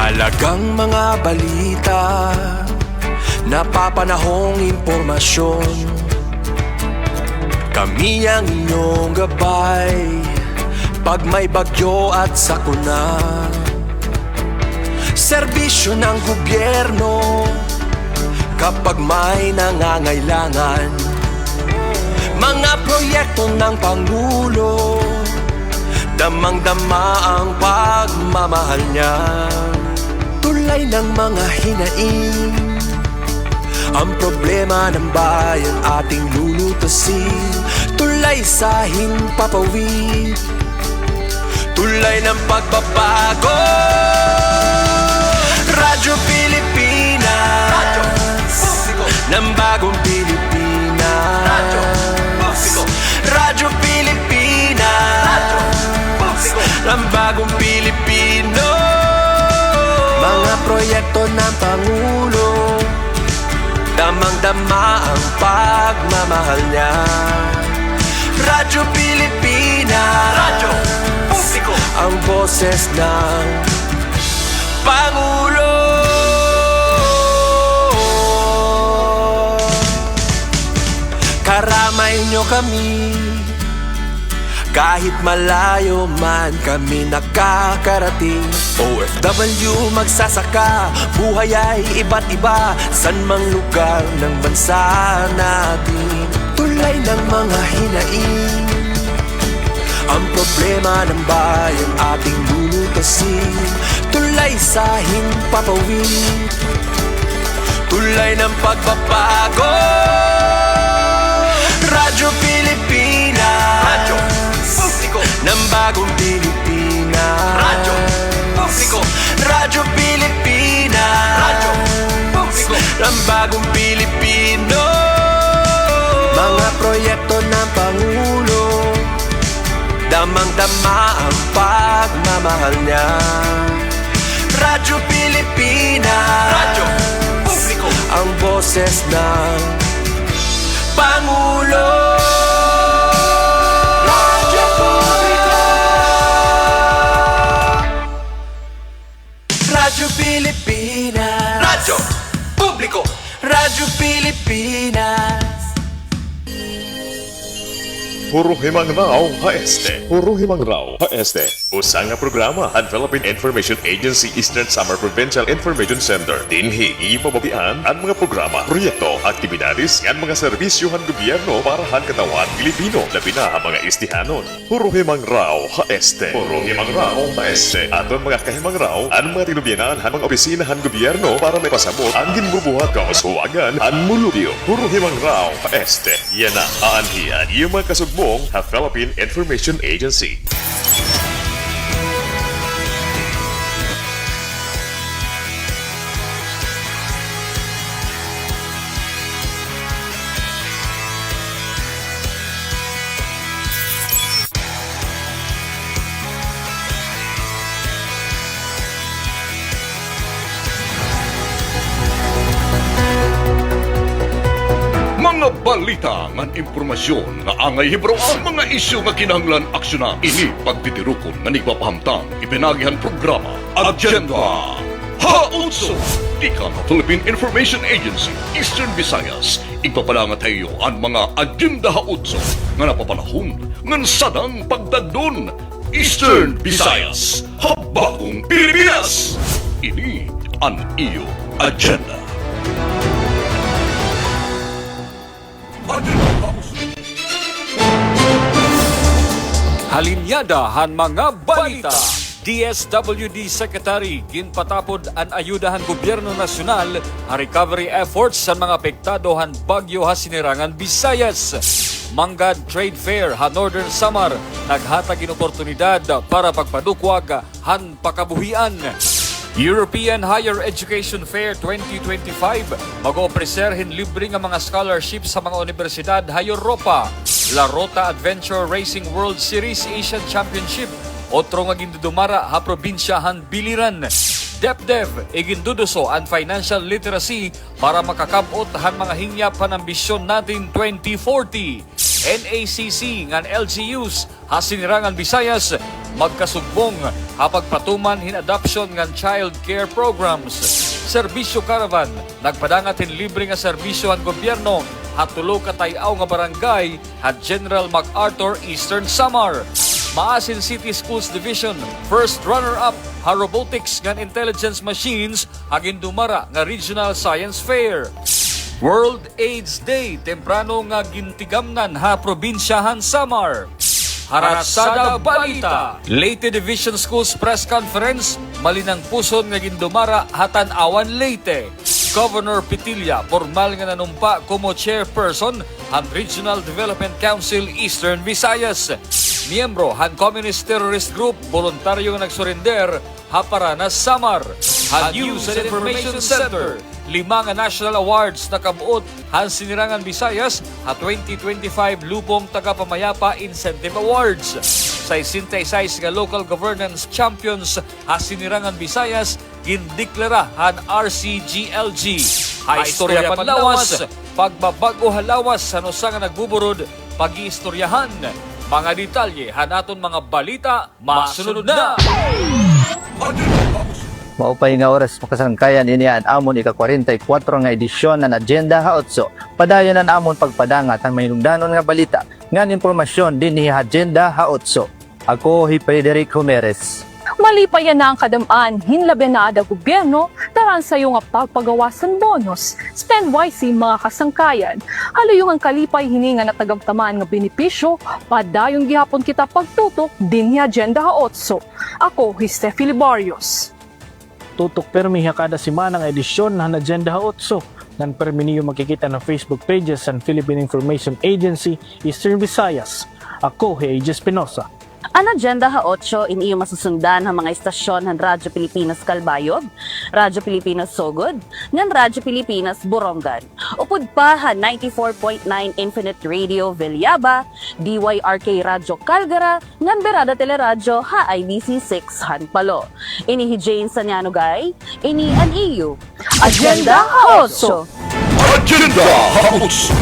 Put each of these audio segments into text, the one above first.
Mahalagang mga balita, napapanahong impormasyon. Kami ang inyong gabay pag may bagyo at sakuna. Serbisyo ng gobyerno kapag may nangangailangan. Mga proyekto ng Pangulo, damang-dama ang pagmamahal niya. Tulay ng mga hinaing, ang problema ng bayan ating lulutasin. Tulay sa himpapawid, tulay ng pagbabago. Radyo Pilipinas, Radyo Publiko ng bagong Pilipinas. Radyo Publiko, Radyo Pilipinas, Radyo Publiko ng bagong Pilipino. Mga proyekto ng Pangulo, damang-dama ang pagmamahal niya. Radyo Pilipinas, Radyo Publiko, ang boses ng Pangulo. Karamay nyo kami, kahit malayo man kami nakakarating. OFW magsasaka, buhay ay iba't iba, san mang lugar ng bansa natin. Tulay ng mga hinaing, ang problema ng bayan ating lulutasin. Tulay sa himpapawid, tulay ng pagbabago. Radyo Pilipinas, Radyo Publiko ng bagong Pilipinas. Radyo Publiko, Radyo Pilipinas, Radyo Publiko ng bagong Pilipino. Mga proyekto ng Pangulo, damang-dama ang pagmamahal niya. Radyo Pilipinas, Radyo Publiko, ang boses ng Pangulo. Radyo Publiko, Radyo Pilipinas, Radyo Publiko, Radyo Pilipinas. Puro Himang Rao HST. Puro Himang Rao HST. Usang nga programa ang Philippine Information Agency Eastern Samar Provincial Information Center. Dinhi ipababian ang mga programa, proyekto, aktibidades ang mga serbisyohan gobyerno para han katawan Pilipino, labi na ang mga istihanon. Puro Himang Rao HST. Puro Himang Rao HST. Aton mga kahimang raw ang mga tinubyanan han mga opisinahan gobyerno para may pasabot ang ginbubuhat kausuwagan ang mulubyo. Puro Himang Rao HST. Yan na aanhian yung mga kasugmong ha Philippine Information Agency. Mga balita ng impormasyon nga angay hibro ang mga isyu nga kinahanglan aksyonan. Ini pagtitirukon nga nagpapahamtang ipinagihan programa Agenda Hautso. Ika ng Philippine Information Agency Eastern Visayas igpapalangat tayo ang mga Agenda Hautso nga napapanahon nga sadang pagdagdon. Eastern Visayas, habagong Pilipinas. Ini ang iyo agenda. Halinyada han mga balita. DSWD Secretary ginpatapod ang ayudahan gobyerno nasyonal ang recovery efforts sa mga apektado han bagyo ha sinirangan Visayas. Manggad Trade Fair ha Northern Samar naghatag in oportunidad para pagpadukwag han pakabuhian. European Higher Education Fair 2025 mag-opreserhin libre nga mga scholarships sa mga universidad ha Europa. La Rota Adventure Racing World Series Asian Championship otro nga gindudumara ha probinsya han Biliran. DepDev iginduduso ang financial literacy para makakabot han mga hingyap han ambisyon natin 2040. NACC ngan LGUs hasinirangan Visayas magkasugbong hapag patuman hin adoption ngan child care programs. Serbisyo Caravan nagpadangat hin libre nga serbisyo ang gobyerno at tulo ka tayaw nga barangay at General MacArthur Eastern Samar. Maasin City Schools Division first runner-up ha robotics ngan intelligence machines hagin dumara nga Regional Science Fair. World AIDS Day temprano nga gintigamnan ha probinsyahan Samar. Haratsada Balita. Leyte Division Schools Press Conference malinang puson nga gindumara hatan-awan Leyte. Governor Pitilla formal nga nanumpa como chairperson ang Regional Development Council Eastern Visayas. Miyembro han Communist Terrorist Group voluntaryo nga nagsurrender ha para na Samar. Han News and Information Center 5 nga national awards na kabuot han Sinirangan Visayas ha 2025 Lupong Tagapamayapa Incentive Awards. Sa 66 nga local governance champions ha Sinirangan Visayas gindeklara han RCGLG. Ha istorya panlawas, pagbabago halawas sa nusa nga nagbuburod pag-iistoryahan. Mga detalye hanaton mga balita masunod na. Maupay nga oras makasangkayan inian amon ika-44 nga edisyon ng Agenda Haotso. Padayon na amon pagpadangat ang mahinungdanon nga balita ngan impormasyon din ni Agenda Haotso. Ako si Frederick Humeres. Malipayan na ang kadamaan, hinlabi na ada gobyerno, taran sa yung pagpagawasan bonus. Spend wisely mga kasangkayan. Haluyong ang kalipay hininga na tagamtamaan nga benepisyo, padayong gihapon kita pagtutok din ni Agenda Haotso. Ako, Steffi Libarios. Tutok permi kada simana ng edisyon ng Agenda Haotso. Nan permi niyo makikita ng Facebook pages ng Philippine Information Agency Eastern Visayas. Ako, AJ Espinosa. Ang Agenda Haotso iniyo masusundan ng mga istasyon ng Radyo Pilipinas Calbayog, Radyo Pilipinas Sogod, ng Radyo Pilipinas Borongan. Upod pa ha 94.9 Infinite Radio Villaba, DYRK Radyo Calgara, ng Berada Teleradyo ha IBC 6 Hanpalo. Ini hi Jane Sanyanogay, ini an EU. Agenda Haotso. Agenda Haotso.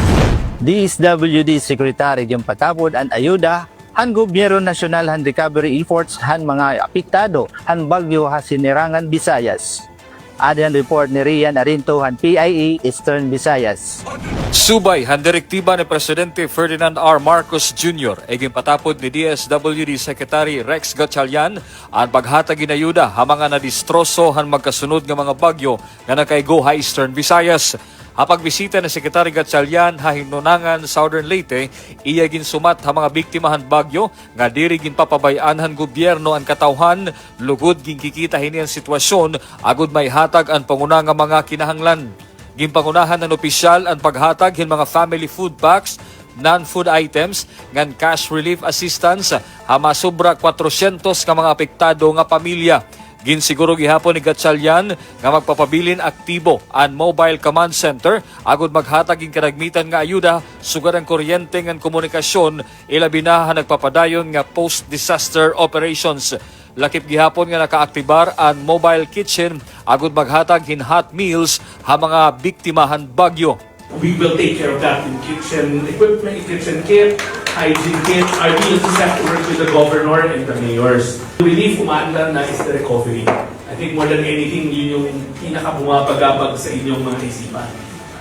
DSWD Secretary Jim Patapod ang ayuda han gobyerno nasyonal han recovery efforts han mga apektado han bagyo ha Sinirangan Visayas. Adyan report ni Rian Arinto han PIE Eastern Visayas. Subay han direktiba ni Presidente Ferdinand R. Marcos Jr. ay ginpatapod ni DSWD Secretary Rex Gatchalian ang paghatag ginayuda ha mga nadistroso han magkasunod nga mga bagyo nga nakaigo ha Eastern Visayas. Hapag bisita ni Secretary Gatchalian ha hinunangan Southern Leyte, iya ginsumat ha mga biktima han bagyo nga diri ginpapabayaan han gobyerno ang katawhan, lugod ginkikita hini ang sitwasyon agud may hatag ang panguna nga mga kinahanglan. Ginpangunahan ng opisyal ang paghatag hin mga family food packs, non-food items, ngan cash relief assistance ha masubra 400 ka mga apektado nga pamilya. Ginsiguro gihapon ni Gatchalian nga magpapabilin aktibo ang mobile command center agud maghatag ing kanagmitan nga ayuda sugad ang kuryente ngan komunikasyon ilabi na nagpapadayon nga post-disaster operations. Lakip gihapon nga nakaaktibar ang mobile kitchen agud maghatag hin hot meals ha mga biktimahan bagyo. We will take care of that in kitchen equipment, kitchen kit, hygiene kit. Our deal is have to work with the governor and the mayors. Relief umaandar na is the recovery. I think more than anything, yun yung pinakabumapagabag sa inyong mga isipan.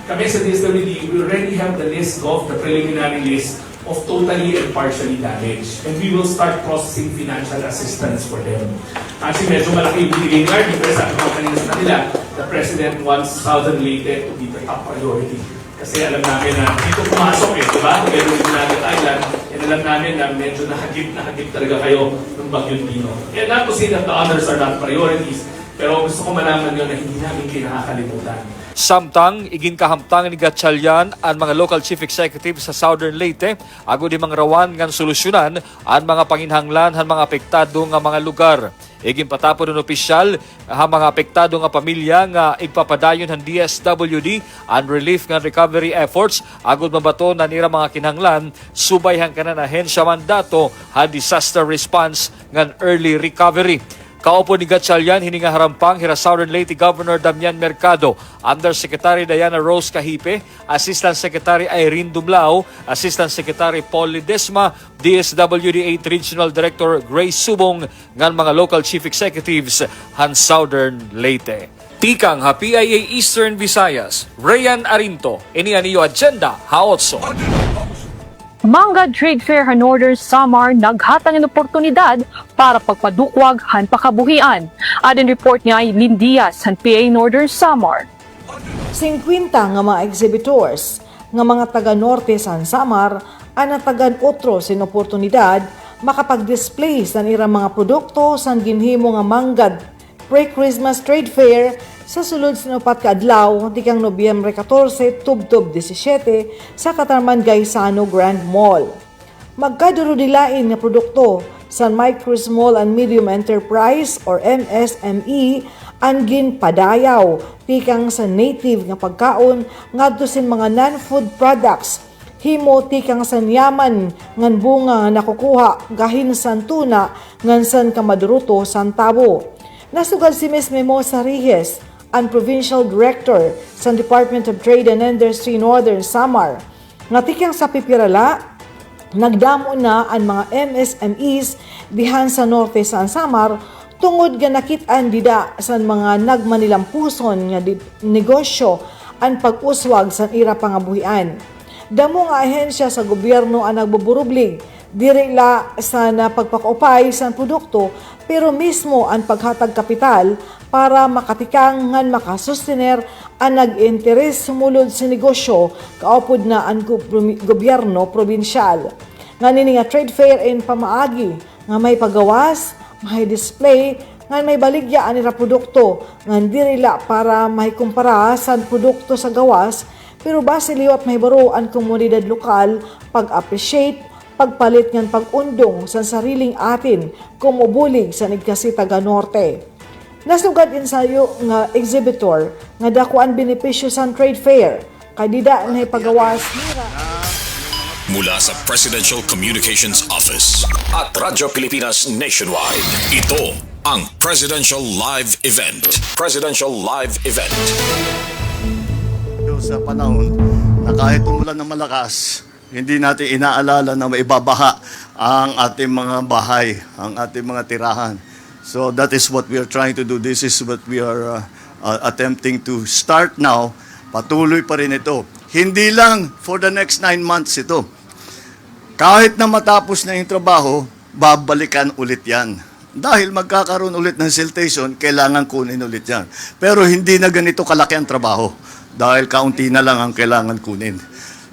Kami sa DSWD, we already have the list of the preliminary list of totally and partially damaged. And we will start processing financial assistance for them. Actually, medyo malaki yung binigay nga, di ba sabi ko kanina sa kanila, the President wants Southern Leyte to be the top priority. Kasi alam namin na dito pumasok di ba? Together with United Island, and alam namin na medyo nahagip talaga kayo ng Bagyong Pino. And not to say that the others are not priorities, pero gusto ko malaman yun na hindi namin kayo nakakalimutan. Samtang igin kahamtang ni Gatchalian ang mga local chief executive sa Southern Leyte agud di mangrawan ngan solusyonan ang mga panginhanglan han mga apektado nga mga lugar. Igin patapon ng opisyal ha mga apektado nga pamilya nga igpapadayon han DSWD ang relief nga recovery efforts agud mabato na nira mga kinahanglan subay hang kanan ahensya mandato ha disaster response ngan early recovery. Kaupo ni Gatchalian, hininga harampang hira Southern Leyte Governor Damian Mercado, Undersecretary Diana Rose Cahipe, Assistant Secretary Irene Dublao, Assistant Secretary Paul Ledesma, DSWD 8 Regional Director Grace Subong, ngan mga local chief executives han Southern Leyte. Tikang ha PIA Eastern Visayas, Rayan Arinto, ini aniyo agenda haotso. Manga Trade Fair han Northern Samar naghatang ng oportunidad para pagpadukwag han pakabuhian. Adin report niya ay Lindias han PA Northern Samar. 50 nga mga exhibitors nga mga taga-norte san Samar ang natagan otro sin oportunidad makapag-display san irang mga produkto san ginhimo nga manggad pre-Christmas trade fair sa sulod sa upat ka adlaw dikang Nobyembre 14 tubtob 17 sa Katarman Gaisano Grand Mall. Magkaduro-dilain nga produkto sa Micro Small and Medium Enterprise or MSME ang ginpadayaw tikang sa native nga pagkaon ngadto sin mga non-food products himo tikang sa yaman ngan bunga nga nakukuha gahin san tuna ngan san kamaduruto san tabo. Nasugad si Ms. Mimosa Rijes, ang Provincial Director sa Department of Trade and Industry Northern Samar. Nga tikang sa pipirala, nagdamo na ang mga MSMEs dihan sa Norte San Samar tungod nga nakitaan dida sa mga nagmanilampuson nga negosyo ang pag-uswag sa ira pangabuhian. Damo nga ahensya sa gobyerno ang nagbuburublig diri la sa pagpakaupay sa produkto pero mismo ang paghatag kapital para makatikang ngan makasustener ang nag-interes sumulod sa negosyo kaupod na ang gobyerno probinsyal. Nganini nga trade fair in pamaagi nga may pagawas, may display, nga may baligya anira produkto ngan diri la para may kumpara sa produkto sa gawas pero base liwat may baro ang komunidad lokal pag-appreciate pagpalit ngan pag-undong sa sariling atin kumubulig sa nigkasi taga Norte. Nasugad insayo nga exhibitor nga dakuan benepisyo sa trade fair kay dida na pagawas nira. Mula sa Presidential Communications Office at Radyo Pilipinas Nationwide, ito ang Presidential Live Event. Presidential Live Event. Sa panahon na kahit umulan ng malakas, hindi natin inaalala na maibabaha ang ating mga bahay, ang ating mga tirahan. So that is what we are trying to do. This is what we are attempting to start now. Patuloy pa rin ito. Hindi lang for the next 9 months ito. Kahit na matapos na yung trabaho, babalikan ulit yan. Dahil magkakaroon ulit ng siltation, kailangan kunin ulit yan. Pero hindi na ganito kalaki ang trabaho. Dahil kaunti na lang ang kailangan kunin.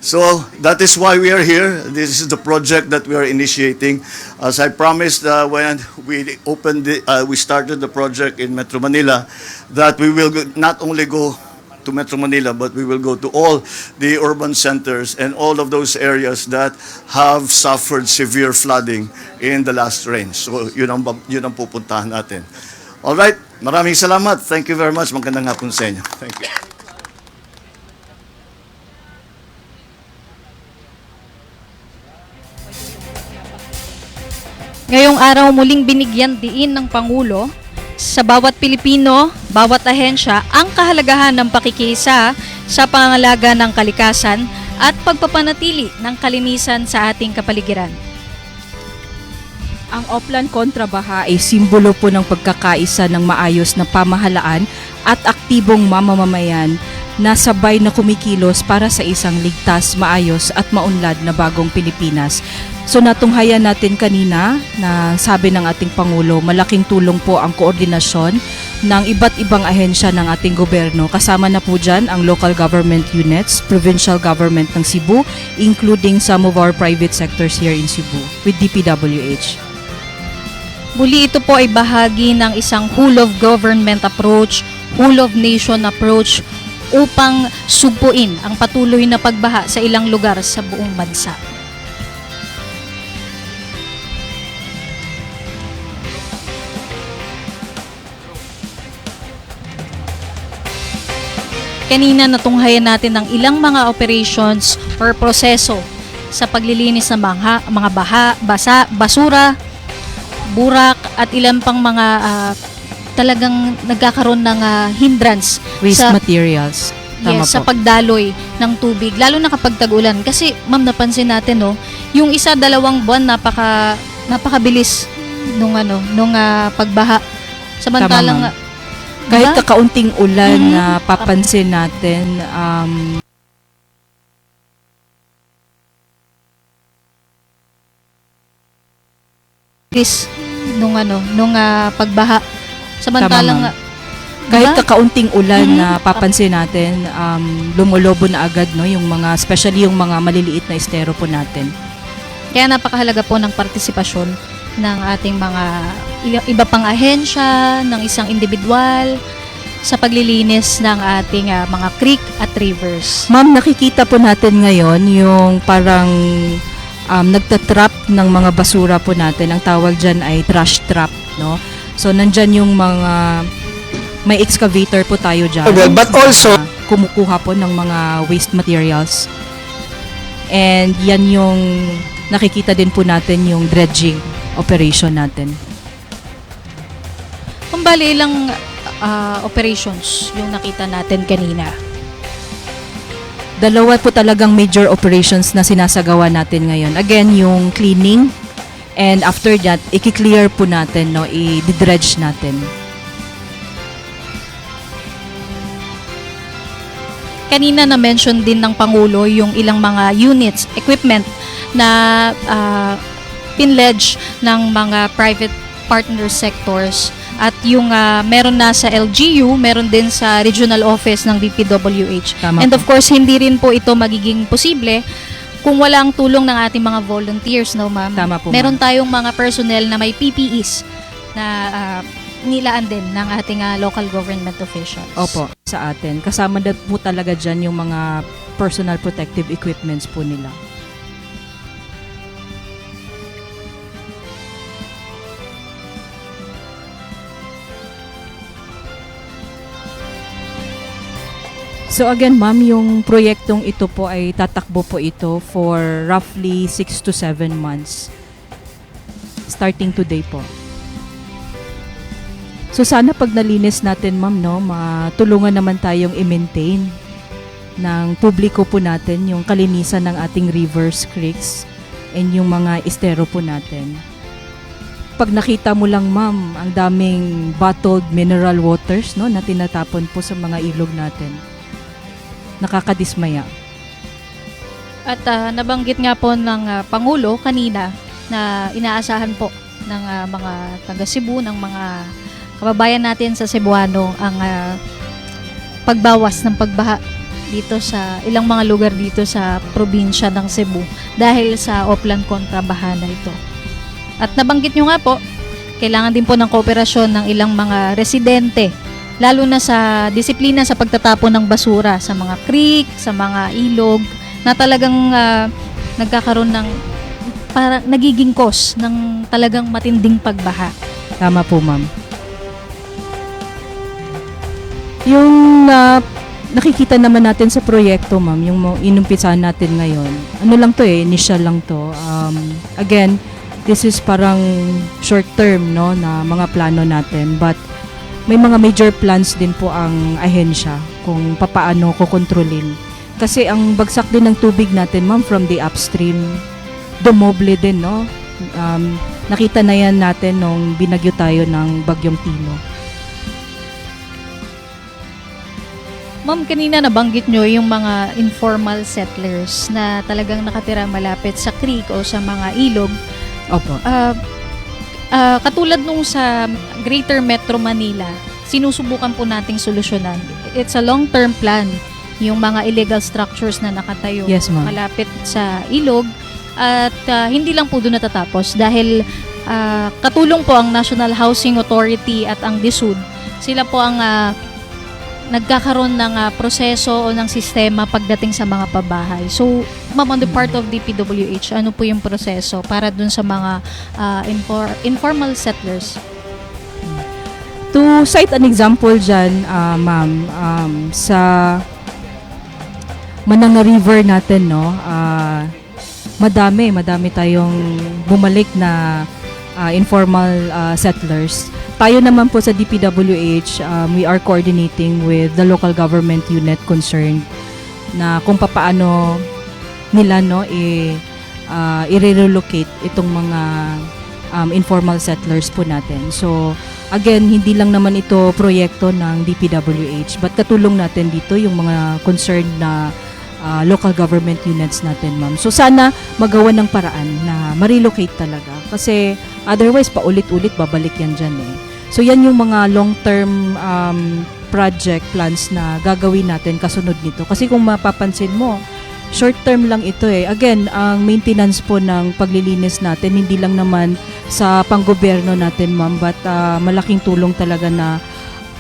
So that is why we are here. This is the project that we are initiating. As I promised when we started the project in Metro Manila, that we will not only go to Metro Manila, but we will go to all the urban centers and all of those areas that have suffered severe flooding in the last rain. So yun ang pupuntahan natin. All right, maraming salamat. Thank you very much. Magandang hapon sa inyo. Thank you. Ngayong araw muling binigyan diin ng Pangulo sa bawat Pilipino, bawat ahensya ang kahalagahan ng pakikiisa sa pangangalaga ng kalikasan at pagpapanatili ng kalinisan sa ating kapaligiran. Ang Oplan Kontrabaha ay simbolo po ng pagkakaisa ng maayos na pamahalaan at aktibong mamamayan na sabay na kumikilos para sa isang ligtas, maayos at maunlad na bagong Pilipinas. So natunghayan natin kanina na sabi ng ating Pangulo, malaking tulong po ang koordinasyon ng iba't ibang ahensya ng ating gobyerno. Kasama na po dyan ang local government units, provincial government ng Cebu, including some of our private sectors here in Cebu with DPWH. Muli ito po ay bahagi ng isang whole of government approach, whole of nation approach upang sugpuin ang patuloy na pagbaha sa ilang lugar sa buong bansa. Kanina natunghayan natin ang ilang mga operations or proseso sa paglilinis ng mga basura burak at ilan pang mga talagang nagkakaroon ng hindrance Waste sa materials. Tama yes, sa po. pagdaloy ng tubig, lalo na kapag tag-ulan. Kasi ma'am, napansin natin no, yung 1-2 buwan napakabilis nung pagbaha. Samantalang Tama, ma'am. Kahit diba? kakaunting ulan na papansin natin, nung pagbaha. Samantalang Tama, kahit diba? kakaunting ulan na papansin natin, lumulobo na agad no yung mga, especially yung mga maliliit na estero po natin. Kaya napakahalaga po ng partisipasyon ng ating mga iba pang ahensya, ng isang individual sa paglilinis ng ating mga creek at rivers. Ma'am, nakikita po natin ngayon yung parang nagtatrap ng mga basura po natin. Ang tawag dyan ay trash trap, no? So, nandyan yung mga, may excavator po tayo dyan. Well, but also, kumukuha po ng mga waste materials. And yan yung nakikita din po natin yung dredging operation natin. Kung bali ilang operations yung nakita natin kanina. Dalawa po talagang major operations na sinasagawa natin ngayon. Again, yung cleaning, and after that, i-clear po natin, no, i-dredge natin. Kanina na-mention din ng Pangulo yung ilang mga units, equipment na pinledge ng mga private partner sectors. At yung meron na sa LGU, meron din sa regional office ng DPWH. Tama And po. of course, hindi rin po ito magiging posible kung wala ang tulong ng ating mga volunteers, no ma'am? Tama po, Meron tayong mga personnel na may PPEs na nilaan din ng ating local government officials. Opo, sa atin. Kasama na po talaga dyan yung mga personal protective equipments po nila. So again, ma'am, yung proyektong ito po ay tatakbo po ito for roughly 6 to 7 months. Starting today po. So sana pag nalinis natin, ma'am, no, matulungan naman tayong i-maintain ng publiko po natin yung kalinisan ng ating rivers, creeks, and yung mga estero po natin. Pag nakita mo lang, ma'am, ang daming bottled mineral waters, no, na tinatapon po sa mga ilog natin. Nakakadismaya. At nabanggit nga po ng Pangulo kanina na inaasahan po ng mga taga Cebu, ng mga kababayan natin sa Cebuano ang pagbawas ng pagbaha dito sa ilang mga lugar dito sa probinsya ng Cebu dahil sa Oplan kontrabaha na ito. At nabanggit nyo nga po, kailangan din po ng kooperasyon ng ilang mga residente, lalo na sa disiplina sa pagtatapon ng basura sa mga creek, sa mga ilog, na talagang nagkakaroon ng para nagiging cause ng talagang matinding pagbaha. Tama po, ma'am. Yung nakikita naman natin sa proyekto, ma'am, yung inumpisahan natin ngayon, ano lang to initial lang to. Again, this is parang short term, no, na mga plano natin, but may mga major plans din po ang ahensya kung papaano kukontrolin. Kasi ang bagsak din ng tubig natin, ma'am, from the upstream, dumoble din, no? Nakita na yan natin nung binagyo tayo ng Bagyong Tino. Ma'am, kanina nabanggit nyo yung mga informal settlers na talagang nakatira malapit sa creek o sa mga ilog. Opo. Katulad nung sa Greater Metro Manila, sinusubukan po nating solusyonan. It's a long-term plan, yung mga illegal structures na nakatayo Yes, ma'am. malapit sa ilog. At hindi lang po doon natatapos dahil katulong po ang National Housing Authority at ang DSUD. Sila po ang nagkakaroon ng proseso o ng sistema pagdating sa mga pabahay. So, ma'am, on the part of DPWH, ano po yung proseso para dun sa mga informal settlers? To cite an example dyan, ma'am, sa Mananga River natin, no, madami tayong bumalik na informal settlers. Tayo naman po sa DPWH, we are coordinating with the local government unit concerned na kung papaano nila i-relocate itong mga informal settlers po natin. So again, hindi lang naman ito proyekto ng DPWH, but katulong natin dito yung mga concerned na local government units natin, ma'am. So sana magawa ng paraan na ma-relocate talaga kasi otherwise paulit-ulit babalik yan dyan eh. So yan yung mga long-term project plans na gagawin natin kasunod nito. Kasi kung mapapansin mo, short-term lang ito eh. Again, ang maintenance po ng paglilinis natin, hindi lang naman sa panggobyerno natin, ma'am, but malaking tulong talaga na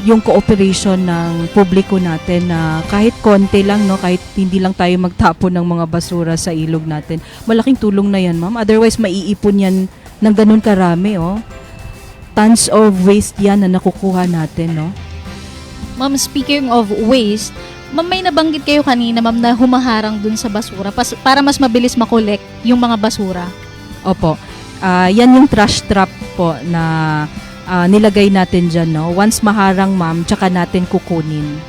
yung cooperation ng publiko natin na kahit konti lang, no, kahit hindi lang tayo magtapon ng mga basura sa ilog natin. Malaking tulong na yan, ma'am. Otherwise, maiipon yan ng ganun karami, oh. Tons of waste yan na nakukuha natin, no? Ma'am, speaking of waste, ma'am, may nabanggit kayo kanina, ma'am, na humaharang dun sa basura para mas mabilis makolek yung mga basura. Opo. Yan yung trash trap po na nilagay natin dyan, no? Once maharang, ma'am, tsaka natin kukunin.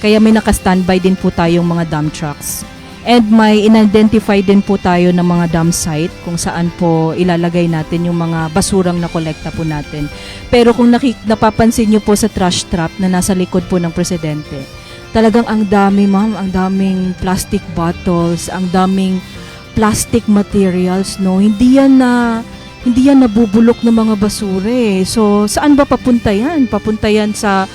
Kaya may naka-standby din po tayong mga dump trucks. And may in-identify din po tayo ng mga dump site kung saan po ilalagay natin yung mga basurang na kolekta po natin. Pero kung napapansin nyo po sa trash trap na nasa likod po ng presidente, talagang ang dami, ma'am, ang daming plastic bottles, ang daming plastic materials, no? Hindi yan nabubulok ng mga basura eh. So saan ba papunta yan? Papunta yan sa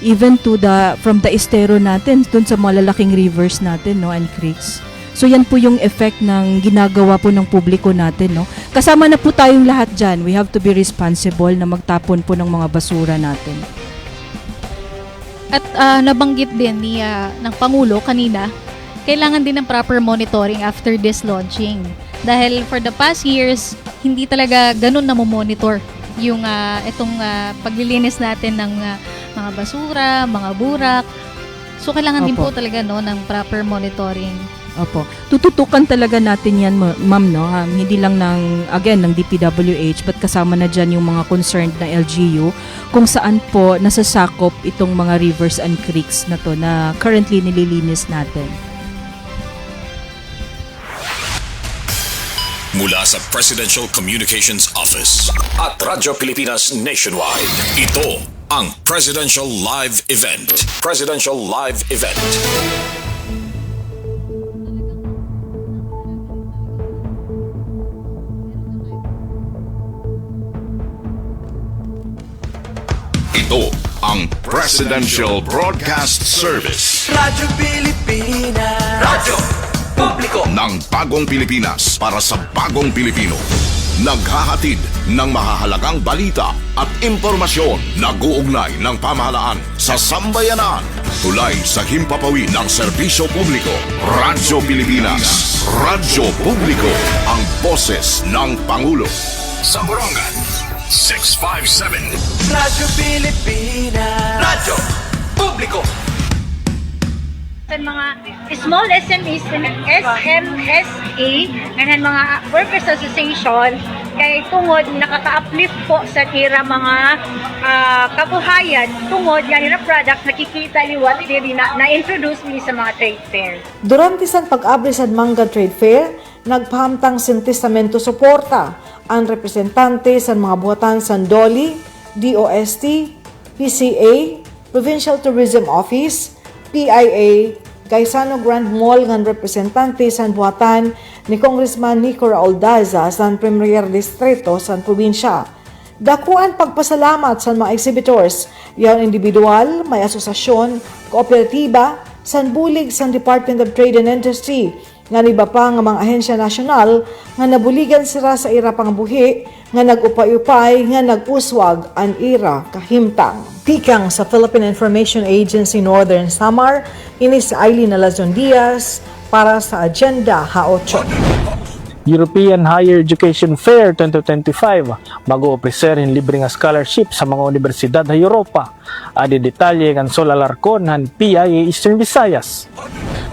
even to from the estero natin, dun sa mga lalaking rivers natin, no, and creeks. So yan po yung effect ng ginagawa po ng publiko natin, no. Kasama na po tayong lahat dyan. We have to be responsible na magtapon po ng mga basura natin. At nabanggit din ng Pangulo kanina, kailangan din ng proper monitoring after this launching. Dahil for the past years, hindi talaga ganun na monitor yung itong paglilinis natin ng mga basura, mga burak. So kailangan din po talaga ng proper monitoring. Opo. Tututukan talaga natin yan, ma'am, no? Hindi lang ng DPWH, but kasama na dyan yung mga concerned na LGU kung saan po nasasakop itong mga rivers and creeks na to na currently nililinis natin. Mula sa Presidential Communications Office at Radyo Pilipinas Nationwide, ito ang Presidential Live Event. Presidential Live Event. Ito ang Presidential Broadcast Service. Radyo Pilipinas. Radyo Publiko ng bagong Pilipinas para sa bagong Pilipino. Naghahatid ng mahahalagang balita at impormasyon na guugnay ng pamahalaan sa sambayanan. Tulay sa himpapawid ng serbisyo publiko. Radyo Pilipinas. Radyo Publiko. Ang boses ng Pangulo. Sa Borongan, 657. Radyo Pilipinas. Radyo Publiko. Sa mga small SMEs, SMSA, ngayon mga Workers Association, kaya tungod nakaka-uplift po sa tira mga kabuhayan, tungod yan na product nakikita liwat diri na-introduce ni sa mga trade fair. Durante sa pag-abri sa Manga Trade Fair, nagpahamtang sin testamento suporta ang representante sa mga buhatan sa DOLI, DOST, PCA, Provincial Tourism Office, PIA, Gaisano Grand Mall ng representante sa buhatan ni Congressman Nico Raul Daza sa Premier Distrito sa probinsya. Dakuan pagpasalamat sa mga exhibitors, yung individual, may asosasyon, kooperatiba, sanbulig sa Department of Trade and Industry, nga iba pa nga mga ahensya nasyonal nga nabuligan sila sa ira pangbuhi nga nag-upay-upay nga nag-uswag ang ira kahimtang. Tikang sa Philippine Information Agency Northern Samar, ini si Aileen Alazon Diaz para sa Agenda H8. European Higher Education Fair 2025 mag-o-officer in libre nga scholarship sa mga universidad sa Europa. Adi detalye kan Sol Alarcon han PIA Eastern Visayas.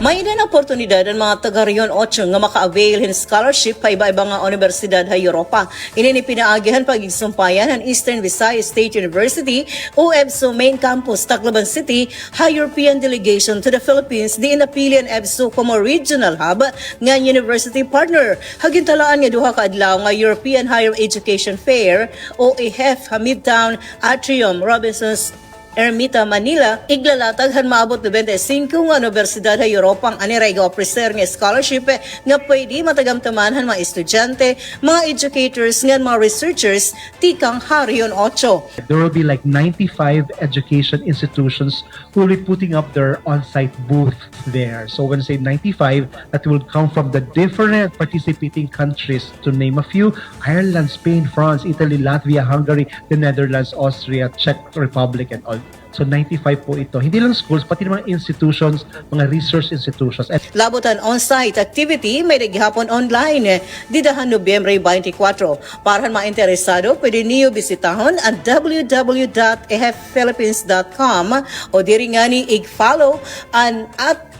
May na oportunidad ang mga taga-Rion 8 nga maka-avail hin scholarship pa iba-iba nga universidad ha Europa. Ini ni pinaagihan pag-igsumpayan ng Eastern Visayas State University o EBSO Main Campus, Tacloban City, ha European Delegation to the Philippines di inapili ang EBSO como regional hub nga university partner. Hagintalaan nga duha ka adlaw nga European Higher Education Fair o EHF ha Midtown Atrium Robinsons Ermita, Manila, iglalatag han maabot 25 nga universidad ha Europa ang aniray ga officer nga scholarship nga pwede matagamtaman han mga estudyante, mga educators nga mga researchers tikang ha Rion 8. There will be like 95 education institutions who will be putting up their on-site booth there. So when I say 95, that will come from the different participating countries. To name a few, Ireland, Spain, France, Italy, Latvia, Hungary, the Netherlands, Austria, Czech Republic, and all. So 95 po ito. Hindi lang schools, pati mga institutions, mga research institutions. Labutan on-site activity may naghihapon online didahan Nobyembre 24. Para mga interesado, pwede niyo bisitahon ang www.ehfphilippines.com o diri nga ni i-follow ang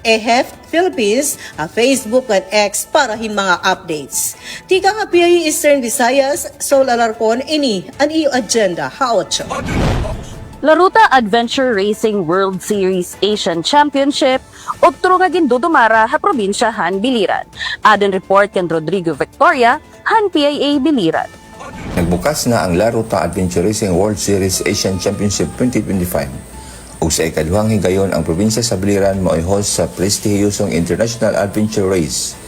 EHF Philippines, Facebook at X para hin mga updates. Tika nga PIA Eastern Visayas, Sol Alarcon, ini ang iyo agenda ha-8. Laruta Adventure Racing World Series Asian Championship otro nga gindudumara ha probinsya han Biliran. Adon report kan Rodrigo Victoria han PIA Biliran. Nagbukas na ang Laruta Adventure Racing World Series Asian Championship 2025. Ug sa ikaduhang higayon ang probinsya sa Biliran moy-host sa prestihiyosong International Adventure Race.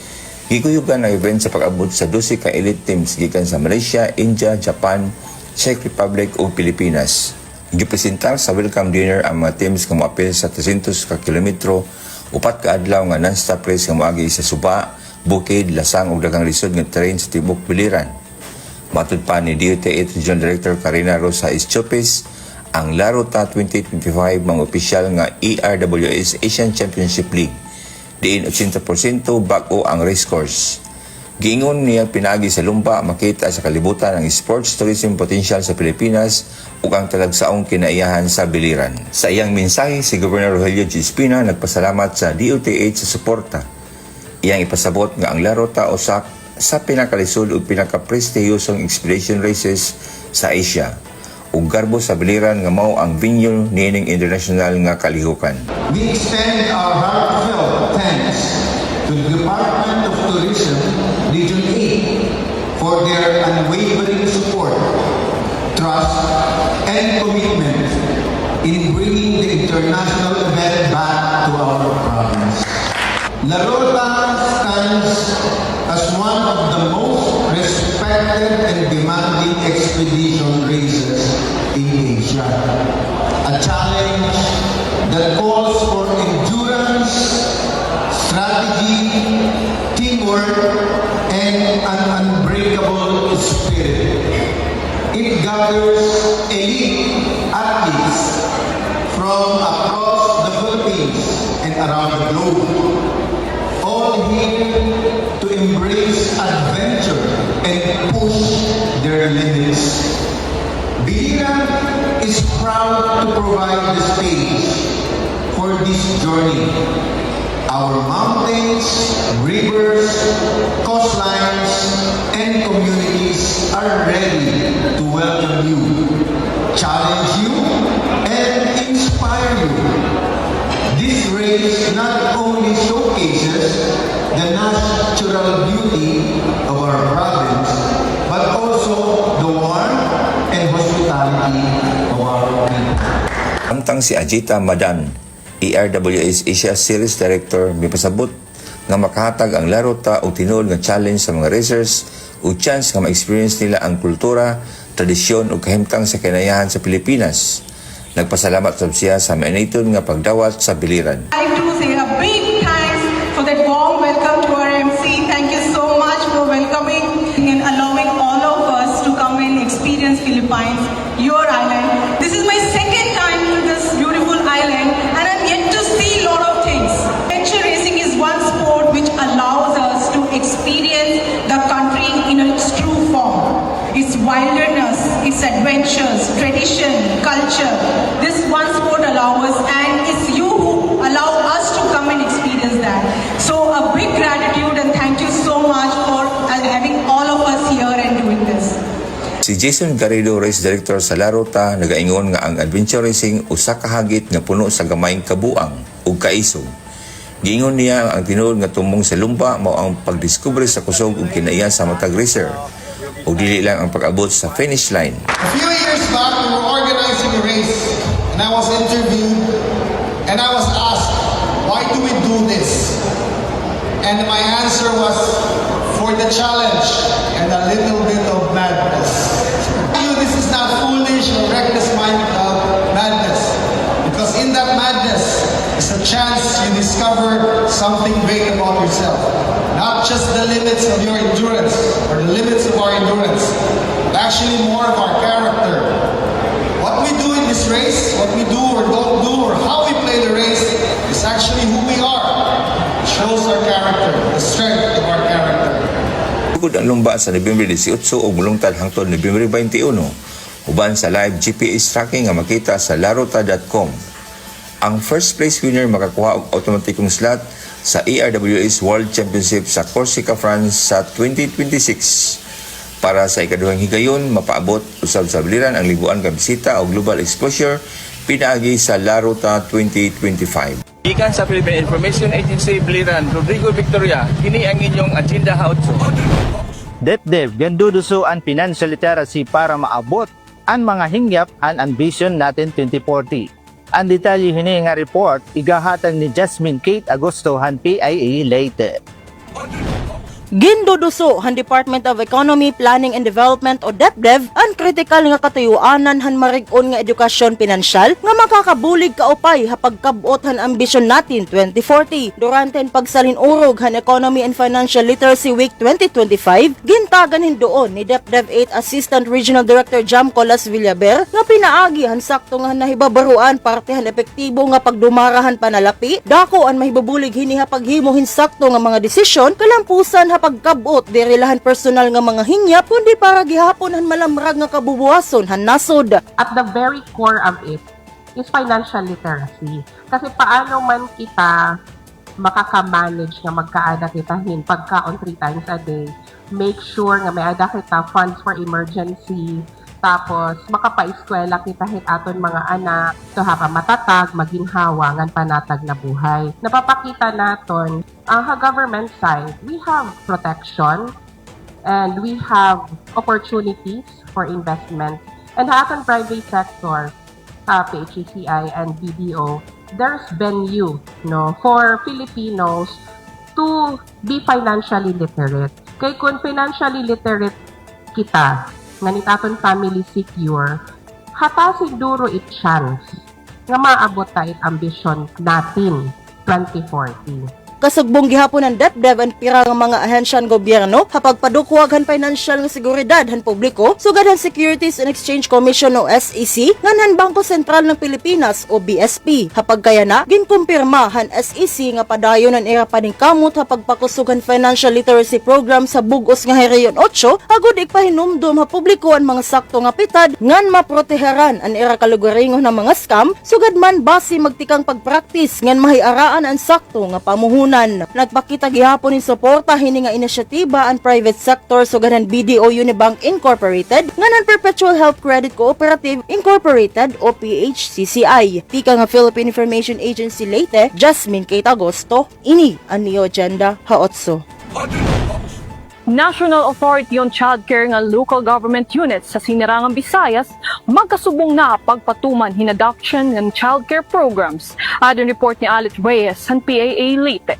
Gikuyugan ang event sa pag-abot sa 12 ka elite teams gikan sa Malaysia, India, Japan, Czech Republic ug Pilipinas. Gipresentar sa welcome dinner ang mga teams nga moapil sa 300 ka kilometro, 4 ka adlaw nga non-stop race nga moagi sa Suba, Bukid, Lasang ug daghang lisod nga terrain sa tibok Biliran. Matud pa ni DOTH Regional Director Karina Rosa Eschopes, ang Laruta 2025 mga opisyal nga ERWS Asian Championship League. Diin 80% bag-o ang race course. Giingon niya pinagi sa lumba makita sa kalibutan ang sports tourism potential sa Pilipinas ug ang talagsaong kinaiyahan sa Biliran. Sa iyang mensahe, si Governor Rogelio G. Espina nagpasalamat sa DOTH sa suporta. Iyang ipasabot nga ang Laruta usa sa pinakalisod ug pinakaprestihiyosong expedition races sa Asia. Ug garbo sa Biliran nga mao ang venue niining international nga kalihukan. We extend our heartfelt thanks to the Department of Tourism Region 8 for their unwavering support, trust, and commitment in bringing the international event back to our province. Laruta stands as one of the most respected and demanding expedition races in Asia. A challenge that calls for endurance, strategy, teamwork, and an unbreakable spirit. It gathers elite athletes from across the Philippines and around the globe, all here to embrace adventure and push their limits. Biliran is proud to provide the stage for this journey. Our mountains, rivers, coastlines, and communities are ready to welcome you, challenge you, and inspire you. This race not only showcases the natural beauty of our province, but also the warmth and hospitality of our people. Samtang si Ajita Madan, ERWS Asia Series Director, may pasabot nga makahatag ang Laruta o tinuod nga challenge sa mga racers o chance nga ma-experience nila ang kultura, tradisyon o kahimtang sa kinayahan sa Pilipinas. Nagpasalamat sab siya sa mainiton nga pagdawat sa Biliran. I do say a big thanks for that warm welcome to our MC. Thank you so much for welcoming and allowing all of us to come and experience Philippines, your island. This is my second time in this beautiful island and I'm yet to see a lot of things. Adventure racing is one sport which allows us to experience the country in its true form. Its wilderness, its its adventures, tradition, culture. This one sport allows us, and it's you who allow us to come and experience that. So a big gratitude and thank you so much for having all of us here and doing this. Si Jason Garrido, race director sa Laruta, nagaingon nga ang adventure racing usa ka hagit nga puno sa gamayng kabuang ug kaisog. Giingon niya ang tinuod nga tumong sa lumba mao ang pagdiskubre sa kusog ug kinaiya sa matag racer ug dili lang ang pag-abot sa finish line. A few years back, we were organizing a race, and I was interviewed, and I was asked, why do we do this? And my answer was, for the challenge and a little bit of madness. This is not foolish or reckless madness, because in that madness is a chance you discover something great about yourself. Not just the limits of your endurance or the limits of our endurance, but actually more of our character. What we do in this race, what we do or don't do, or how we play the race is actually who we are. It shows our character, the strength of our character. Tugod ang lumba sa Nobyembre 18 ug mulungtad hangtod Nobyembre 21, uban sa live GPS tracking nga makita sa laruta.com. Ang first place winner makakuha og automatikong slot sa ARWS World Championship sa Corsica, France sa 2026. Para sa ikaduhang higayon, mapaabot usab sa biliran ang libuan ka bisita o global exposure pinaagi sa Laruta 2025. Ikan sa Philippine Information Agency, Biliran, Rodrigo Victoria, kini ang inyong agenda hautso. DepDev ganduduso ang financial literacy para maabot ang mga hingyap and ambition natin 2040. Ang detalye hini nga report igahatag ni Jasmine Kate Agosto han PIA Leyte. Ginduduso han Department of Economy, Planning and Development o DepDev ang kritikal nga katuyuanan han marig-on nga edukasyon pinansyal nga makakabulig kaupay hapag kabot han ambisyon natin 2040. Durante ang pagsalinurog han Economy and Financial Literacy Week 2025, gintagan hindoon ni DepDev 8 Assistant Regional Director Jam Colas Villaber nga pinaagi han sakto nga nahibabaruan parte han epektibo nga pagdumarahan panalapi, dako ang mahibabulig hini hapag himuhin sakto nga mga desisyon kalampusan pagkabot dirilahan personal nga mga hingyap kundi para gihapon han malamrag nga kabubuhason han nasod. At the very core of it is financial literacy. Kasi paano man kita makaka-manage nga magkaada kita pagkaon 3 times a day, make sure nga may ada kita funds for emergency, tapos makapa-eskwela kita aton mga anak to have a matatag, maginhawa, ngan panatag na buhay. Napapakita naton ang government side, we have protection and we have opportunities for investment. And aton private sector, PHECI and BDO, there's venue for Filipinos to be financially literate. Kay kung financially literate kita, nganit aton family secure, hata siguro it chance nga maabot ta it ambition natin 2040. Kasugbong gihapon ng DepDev ang pira nga mga ahensyan gobyerno hapag padukwag han financial nga seguridad han publiko sugad han Securities and Exchange Commission o SEC ngan Bangko Sentral ng Pilipinas o BSP. Hapag kaya na ginkumpirma han SEC nga padayon ang era paning kamot hapag pakusugan financial literacy program sa bugos nga Herayon 8 agud igpahinumdum ha publiko ang mga sakto nga pitad ngan maproteheran ang era kalugaringon ng mga scam sugad man base magtikang pagpraktis ngan mahiaraan ang sakto nga pamuhunan. Nagpakita gihapon ni suporta hini nga inisyatiba ang private sector sugadan BDO Unibank Incorporated nganan Perpetual Health Credit Cooperative Incorporated o PHCCI. Tika nga Philippine Information Agency Leyte, Jasmine Kate Agosto, ini ang Neo Agenda Haotso. National Authority on Childcare nga local government units sa Sinirangan Visayas magkasubong na pagpatuman hin adoption ng childcare programs. Adong report ni Alit Reyes ng PAA Leyte.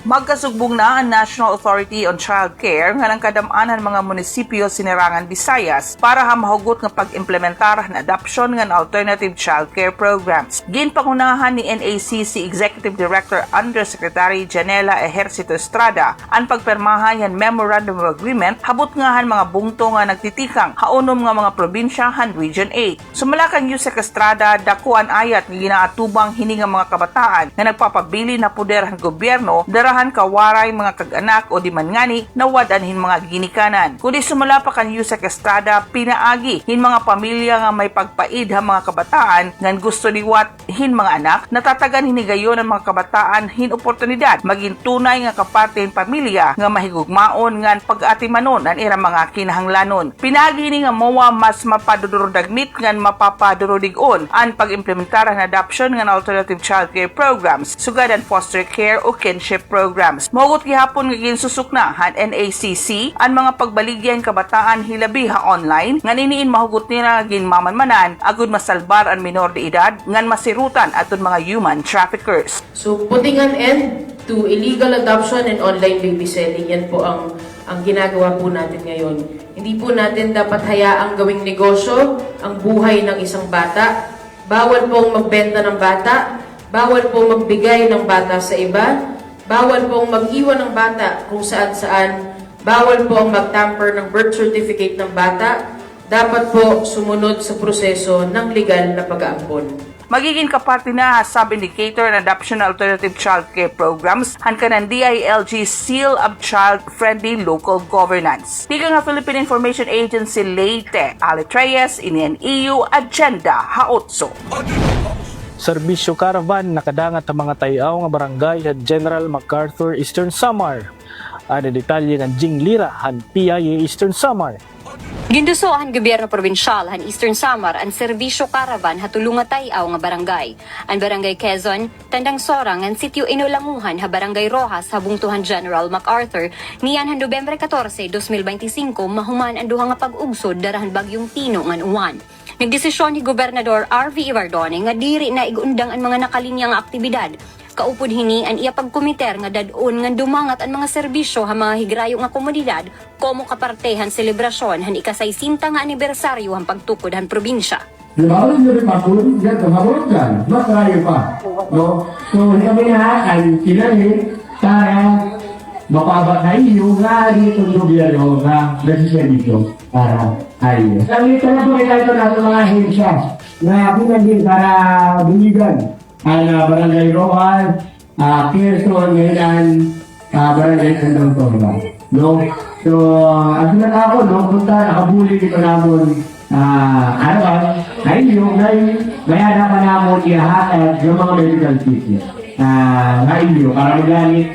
Magkasugbong na ang National Authority on Childcare nga ng kadam-anan mga munisipyo Sinirangan Visayas para hamahugot ng pag-implementar ng adoption ng alternative childcare programs. Ginpangunahan ni NACC Executive Director Undersecretary Janela Ejercito Estrada ang pagpermahan ng Memorandum of Agreement habot nga han mga bungto nga nagtitikang haunom nga mga probinsya han Region 8. Sumalakang Yusek Estrada dakuan ayat nga ginaatubang hini nga mga kabataan nga nagpapabili na puder han gobyerno dara suportahan kawaray mga kag-anak o di man ngani na wadanhin mga ginikanan. Kundi sumala pa kan Yusek Estrada pinaagi hin mga pamilya nga may pagpaid ha mga kabataan ngan gusto liwat hin mga anak natatagan hinigayon ang mga kabataan hin oportunidad maging tunay nga kaparte hin pamilya nga mahigugmaon ngan pag-atimanon ang ira mga kinahanglanon. Pinaagi ni nga mowa mas mapadudurdagmit ngan mapapadurodigon ang pag-implementar ng adoption ngan alternative child care programs sugad ang foster care o kinship programs. Mogut gihapon nga ginsusuk na han NACC ang mga pagbaligyan kabataan hilabi ha online ngan iniin mahugot nila ginmamanmanan agud masalbar ang minor de edad ngan masirutan aton mga human traffickers. So putting an end to illegal adoption and online baby selling, yan po ang ginagawa po natin ngayon. Hindi po natin dapat hayaang gawing negosyo ang buhay ng isang bata. Bawal pong magbenta ng bata, bawal pong magbigay ng bata sa iba, bawal pong mag-iwan ng bata kung saan-saan, bawal pong mag-tamper ng birth certificate ng bata, dapat po sumunod sa proseso ng legal na pag-aampon. Magiging kaparte na sa indicator and adoption alternative child care programs han kanan DILG Seal of Child-Friendly Local Governance. Tika nga Philippine Information Agency Leyte, Ali Reyes, inian EU Agenda Haotso. Serbisyo caravan nakadangat ang mga tayaw nga barangay sa General MacArthur, Eastern Samar. Ada detalye ng Jing Lira han PIA Eastern Samar. Ginduso ang gobyerno probinsyal han Eastern Samar ang serbisyo caravan hatulunga tayaw nga barangay. Ang barangay Quezon, Tandang Sorang ang sitio Inulanguhan ha barangay Rojas ha bungtuhan General MacArthur niyan han Nobyembre 14, 2025 mahuman ang duha nga pag-ugsod darahan bagyong Tino ngan uwan. Nagdesisyon ni Gobernador R.V. Ivardone nga diri na igundang ang mga nakalinya nga aktibidad. Kaupod hini ang iya pagkomiter nga dadon nga dumangat ang mga serbisyo ha mga higrayo nga komunidad komo kapartehan selebrasyon han ikasaysinta nga anibersaryo han pagtukod han probinsya. Di ba ulit yung makul, yan, tumabulugan, mas rayo pa. No? So, kami na ay kinahin para mapabakay yung nga dito gobyerno na nagsiservisyo para ay. Sabi ito na po ito natin mga hensya na pinagin para buligan. Ang barangay Rojas, Quezon, ngayon, barangay Tandang Sorang. No? So, ang sinan ako, no, punta, nakabuli dito namin, araw, ay yung mayada pa namin ihahatag yung mga medical tickets. Ngayon, para magamit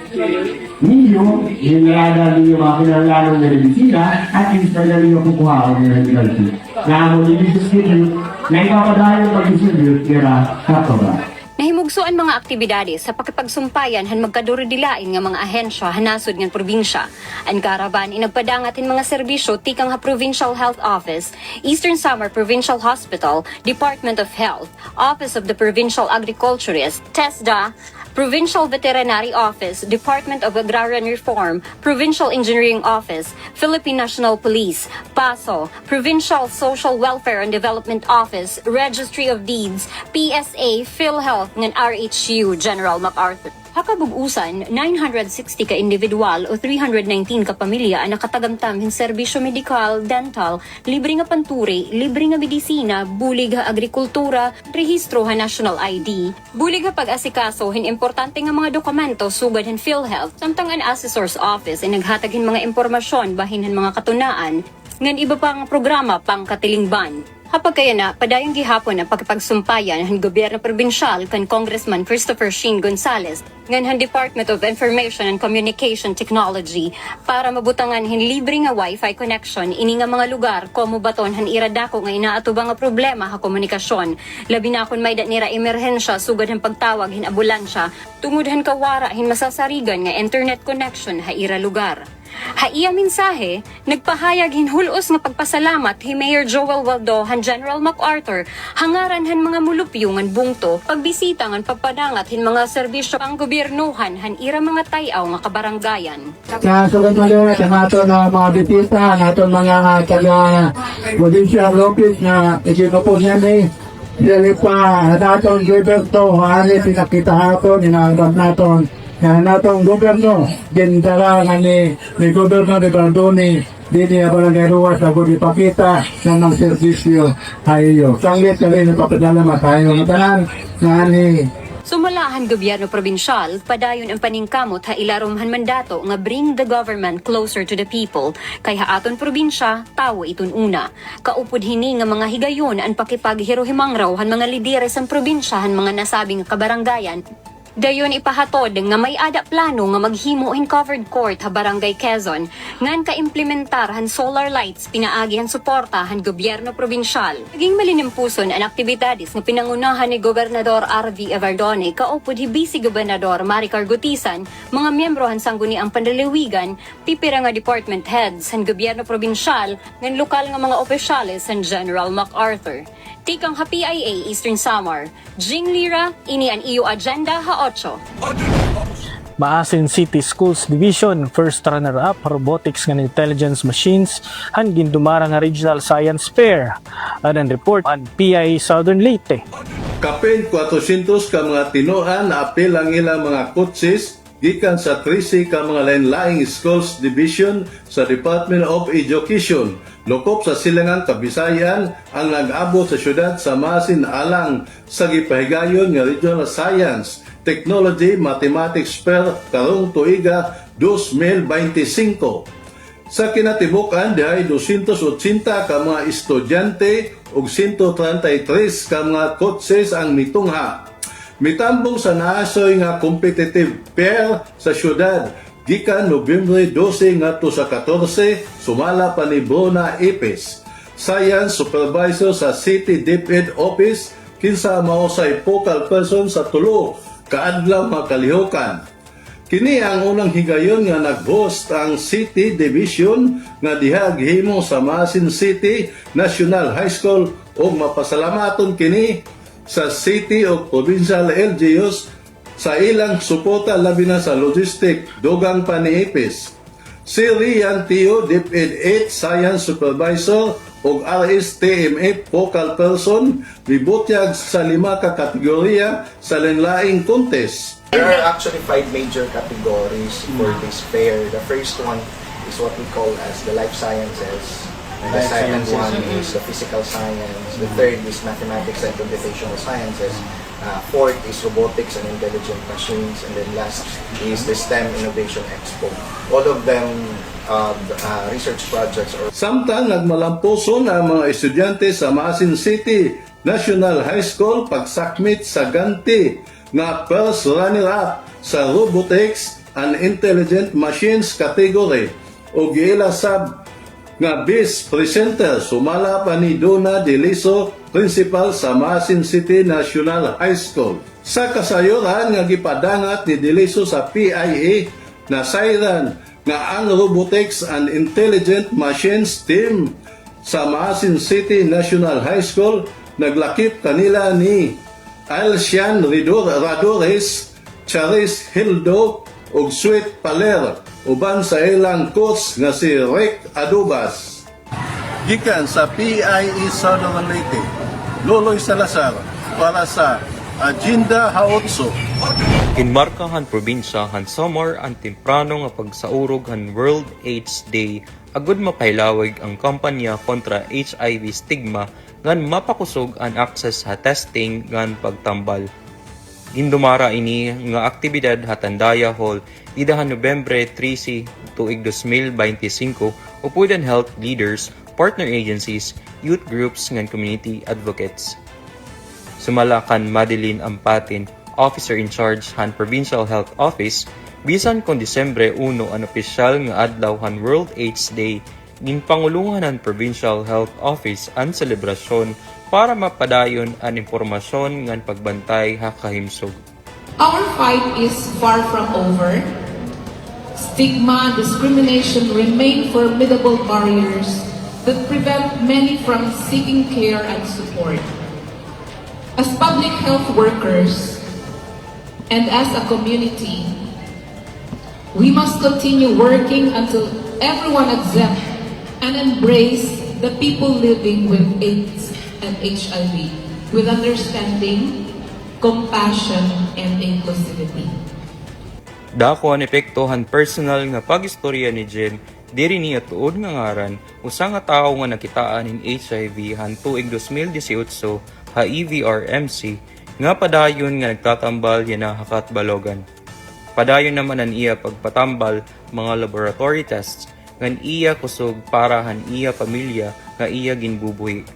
ninyo, yung mayada ninyo mga pinanglalong na medisina, at yung sa ninyo kukuha ko ng medical tickets. Namun, i-distribute, na ipapadayo pag-distribute, kira katoba. Nahimugsoan mga aktibidades sa pakipagsumpayan han magkadurodilain nga mga ahensya hanasod ng probinsya. Ang caravan inagpadangat in mga serbisyo tikang ha Provincial Health Office, Eastern Samar Provincial Hospital, Department of Health, Office of the Provincial Agriculturist, TESDA, Provincial Veterinary Office, Department of Agrarian Reform, Provincial Engineering Office, Philippine National Police, PASO, Provincial Social Welfare and Development Office, Registry of Deeds, PSA, PhilHealth, ng RHU, General MacArthur. Hakabugusan, 960 ka individual o 319 ka pamilya ang nakatagamtam ng serbisyo medikal, dental, libre nga panturi, libre nga medisina, bulig ha agrikultura, rehistro ha national ID, bulig ha pag-asikaso hin importante nga mga dokumento sugad hin PhilHealth, samtang an assessor's office ay naghatag hin mga impormasyon bahin hin mga katunaan, ngan iba pang programa pang katilingban. Hapag kaya na, padayong gihapon ang pagkipagsumpayan ng gobyerno probinsyal kan Congressman Christopher Sheen Gonzales ngan Department of Information and Communication Technology para mabutangan hin libre nga wifi connection ini nga mga lugar komo baton han iradako nga inaatuba nga problema ha komunikasyon. Labi na kun may nira emerhensya sugad han pagtawag hin ambulansya tungod han kawara hin masasarigan nga internet connection ha ira lugar. Haiya mensahe, nagpahayag hinhulos nga pagpasalamat hi Mayor Joel Waldo han General MacArthur hangaran han mga mulupyo ngan bungto pagbisita ngan pagpadangat hin mga serbisyo pang gobyernohan han ira mga tayaw nga kabaranggayan. Sugad mo sa nato na mga bisita, nato mga taga-provincial office na ikinupos niya Dili pa natong gobyerno, hari pinakita hapon, inaanggap naton na natong gobyerno, ginitara nga ni gobyerno de Bardoni, dini ako ng Ruas ako ipakita na ng servisyo tayo. Sanglit kami napapadala matayo ng tanan nga ni Sumalahan gobyerno probinsyal, padayon ang paningkamot ha ilarumhan mandato nga bring the government closer to the people. Kay haaton probinsya, tawo iton una. Kaupod hini nga mga higayon ang pakipaghirohimang raw han mga lideres ang probinsya han mga nasabing kabaranggayan. Dayon ipahatod nga may ada plano nga maghimo in covered court ha Barangay Quezon ngan ka-implementar han solar lights pinaagi han suporta han gobyerno probinsyal. Naging malinimpuson ang aktibidades nga pinangunahan ni Gobernador RV Everdone kaupod hi Vice Gobernador Maricar Gutisan, mga miyembro han sangguniang pandalawigan, pipira nga department heads han gobyerno probinsyal ngan lokal nga mga opisyales han General MacArthur. Tikang ha PIA Eastern Samar, Jing Lira, ini ang iyo agenda ha 8. Maasin City Schools Division first runner-up robotics and intelligence machines han gindumara nga Regional Science Fair. Adan report ang PIA Southern Leyte. Kapin 400 ka mga tinuan na apil ang ilang mga coaches gikan sa 13 ka mga lain-laing schools division sa Department of Education. Lokop sa Silangan, Kabisayan ang nag-abot sa syudad sa Masin alang sa gipahigayon nga Regional Science, Technology, Mathematics Fair karong tuiga 2025. Sa kinatibukan, dihay 280 ka mga estudyante ug 133 ka mga coaches ang mitungha. Mitambong sa naasoy nga competitive fair sa syudad gikan Nobyembre 12 ngadto sa 14, sumala pa ni Bruna Ipes, Science Supervisor sa City DepEd Office, kinsa mao say focal person sa tulo kaadlaw mga kalihukan. Kini ang unang higayon nga nag-host ang City Division nga diha gihimo sa Masin City National High School ug mapasalamaton kini sa City o Provincial LGUs sa ilang suporta labi na sa logistic dugang pa ni Ipes. Si Rian Tio, DepEd 8 Science Supervisor ug RSTMF Focal Person mibutyag sa 5 ka kategorya sa lain-laing contest. There are actually 5 major categories for this fair. The first one is what we call as the life sciences. And the second one is the physical science. The third is mathematics and computational sciences. Fourth is robotics and intelligent machines. And then last is the STEM Innovation Expo. All of them research projects. Samtang nagmalampuson ang mga estudyante sa Masin City National High School pagsakmit sa ganti nga first runner-up sa robotics and intelligent machines category o giila sab nga Best Presenter sumala pa ni Dona Deliso, Principal sa Masin City National High School. Sa kasayuran nga gipadangat ni Deliso sa PIA na sayran nga ang Robotics and Intelligent Machines team sa Masin City National High School naglakip kanila ni Alcian Radores, Charis Hildo ug Sweet Paler uban sa ilang coach nga si Rick Adubas. Gikan sa PIE Southern Leyte, Loloy Salazar para sa Agenda Haotso. Kinmarkahan probinsya han Samar ang temprano nga pagsaurog han World AIDS Day agud mapailawig ang kampanya kontra HIV stigma ngan mapakusog ang access ha testing ngan pagtambal. Gindumara ini nga aktibidad Hatandaya Hall idahan Nobyembre 13 tuig 2025 upudan health leaders, partner agencies, youth groups ngan community advocates. Sumalakan Madeline Ampatin, officer in charge han Provincial Health Office, bisan kon Disyembre 1 ang opisyal nga adlaw han World AIDS Day, ginpangulungan han Provincial Health Office ang selebrasyon para mapadayon ang impormasyon ngan pagbantay ha kahimsog. Our fight is far from over. Stigma and discrimination remain formidable barriers that prevent many from seeking care and support. As public health workers and as a community, we must continue working until everyone accepts and embrace the people living with AIDS and HIV with understanding, compassion, and inclusivity. Dako ang epektohan personal nga pag-istorya ni Jen, diri niya tuod nga ngaran, usa nga tawo nga nakitaan in HIV han tuig 2018 ha EVRMC, Nga padayon nga nagtatambal yan na hakat balogan. Padayon naman ang iya pagpatambal mga laboratory tests ngan iya kusog para han iya pamilya nga iya ginbubuhi.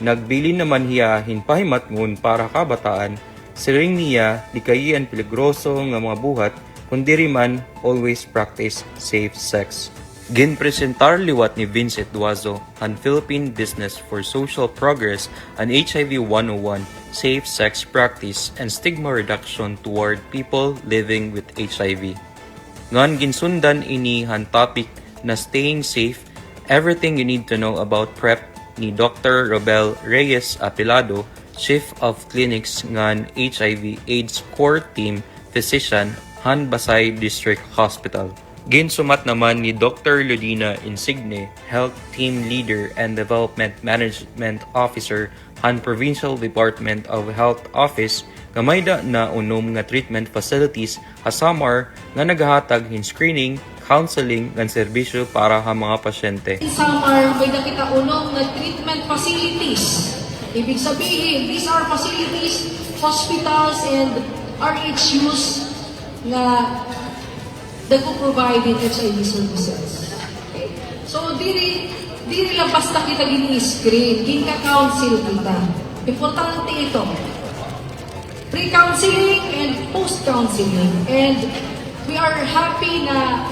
Nagbili naman hiya hinpahimat ngun para kabataan, siring niya di kayian peligroso nga mga buhat kundi man always practice safe sex. Ginpresentar liwat ni Vincent Duazo ang Philippine Business for Social Progress an HIV 101 Safe Sex Practice and Stigma Reduction toward people living with HIV. Ngan ginsundan ini han topic na staying safe, everything you need to know about PrEP ni Dr. Robel Reyes Apilado, Chief of Clinics ngan HIV AIDS Core Team Physician Han Basay District Hospital. Ginsumat naman ni Dr. Ludina Insigne, Health Team Leader and Development Management Officer Han Provincial Department of Health Office, kamayda na unom nga treatment facilities hasamar nga nagahatag hin screening, counseling ng serbisyo para sa mga pasyente. Samar, may nakita unong na treatment facilities. Ibig sabihin, these are facilities, hospitals and RHUs na nagpo-provide in HIV services. Okay? So, di lang basta kita gini-screen, ginka-counsel kita. Importante ito. Pre-counseling and post-counseling. And we are happy na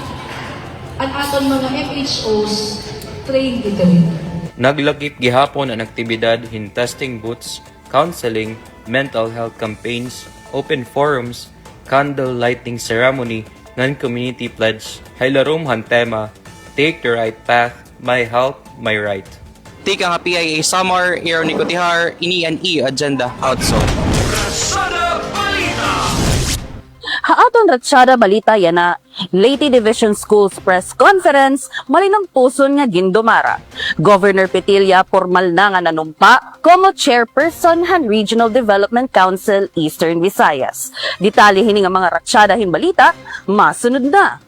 ang aton mga FHOs trained dito rin. Naglagip gihapon ang aktibidad in testing booths, counseling, mental health campaigns, open forums, candle lighting ceremony, ngan community pledge, haylarom han tema, take the right path, my health, my right. Tika nga PIA Summer, Aaron Nicotihar, ini an agenda outside. Haaton Ratsyada Balita yana, Leyte Division Schools Press Conference, malinang puson nga gindumara. Governor Petilla formal na nga nanumpa, como Chairperson han Regional Development Council Eastern Visayas. Detalye hini nga mga Ratsyada Balita, masunod na.